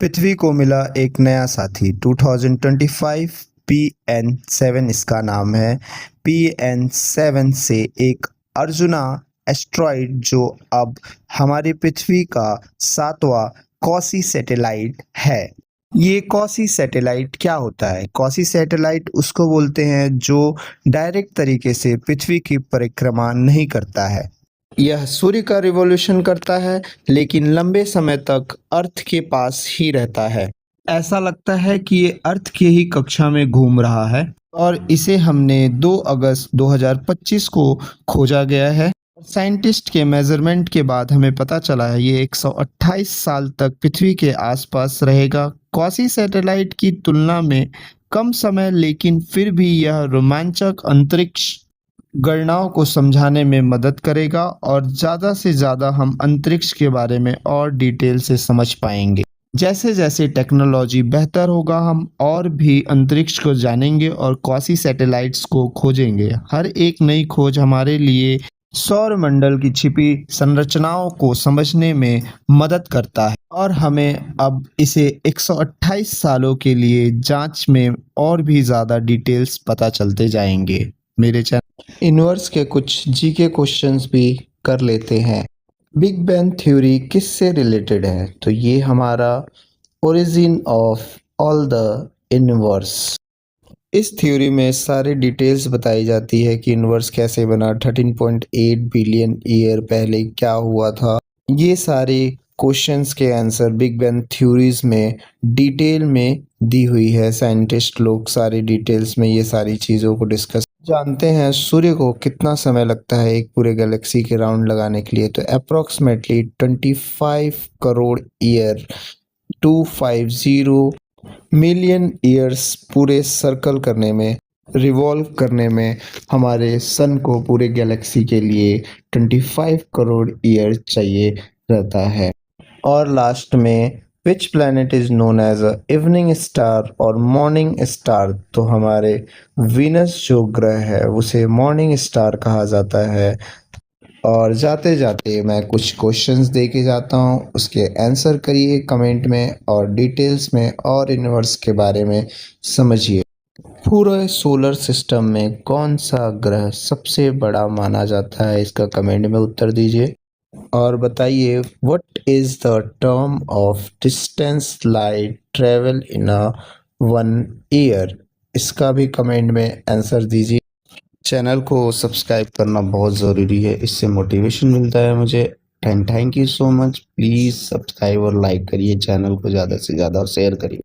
पृथ्वी को मिला एक नया साथी 2025 PN7 इसका नाम है। PN7 से एक अर्जुना एस्ट्रॉइड जो अब हमारी पृथ्वी का 7वां कॉसी सैटेलाइट है। ये कॉसी सैटेलाइट क्या होता है? कॉसी सैटेलाइट उसको बोलते हैं जो डायरेक्ट तरीके से पृथ्वी की परिक्रमा नहीं करता है। यह सूर्य का रिवॉल्यूशन करता है लेकिन लंबे समय तक अर्थ के पास ही रहता है। ऐसा लगता है कि ये अर्थ की ही कक्षा में घूम रहा है और इसे हमने 2 अगस्त 2025 को खोजा गया है। साइंटिस्ट के मेजरमेंट के बाद हमें पता चला है ये 128 साल तक पृथ्वी के आसपास रहेगा। कॉसी सैटेलाइट की तुलना में कम समय लेकिन फिर भी यह रोमांचक अंतरिक्ष गणनाओं को समझाने में मदद करेगा और ज़्यादा से ज़्यादा हम अंतरिक्ष के बारे में और डिटेल से समझ पाएंगे। जैसे जैसे टेक्नोलॉजी बेहतर होगा हम और भी अंतरिक्ष को जानेंगे और कॉसी सैटेलाइट्स को खोजेंगे। हर एक नई खोज हमारे लिए सौरमंडल की छिपी संरचनाओं को समझने में मदद करता है और हमें अब इसे 128 सालों के लिए जांच में और भी ज़्यादा डिटेल्स पता चलते जाएंगे। मेरे चैनल यूनिवर्स के कुछ जीके क्वेश्चंस भी कर लेते हैं। बिग बैंग थ्योरी किससे रिलेटेड है? तो ये हमारा origin of all the universe. इस थ्योरी में सारी डिटेल्स बताई जाती है कि यूनिवर्स कैसे बना, 13.8 बिलियन ईयर पहले क्या हुआ था। ये सारे क्वेश्चंस के आंसर बिग बैंग थ्योरीज में डिटेल में दी हुई है। साइंटिस्ट लोग सारी डिटेल्स में ये सारी चीज़ों को डिस्कस जानते हैं। सूर्य को कितना समय लगता है एक पूरे गैलेक्सी के राउंड लगाने के लिए? तो approximately 25 crore year 250 million years पूरे सर्कल करने में, रिवॉल्व करने में हमारे सन को पूरे गैलेक्सी के लिए 25 करोड़ ईयर चाहिए रहता है। और लास्ट में which planet is known as a evening star और मॉर्निंग स्टार? तो हमारे वीनस जो ग्रह है उसे मॉर्निंग स्टार कहा जाता है। और जाते जाते मैं कुछ क्वेश्चंस दे के जाता हूँ, उसके आंसर करिए कमेंट में और डिटेल्स में और यूनिवर्स के बारे में समझिए। पूरे सोलर सिस्टम में कौन सा ग्रह सबसे बड़ा माना जाता है? इसका कमेंट में उत्तर दीजिए और बताइए what is the term of distance light travel in a 1 year? इसका भी कमेंट में आंसर दीजिए। चैनल को सब्सक्राइब करना बहुत ज़रूरी है, इससे मोटिवेशन मिलता है मुझे। Thank you so much. Please subscribe और लाइक करिए चैनल को, ज़्यादा से ज़्यादा शेयर करिए।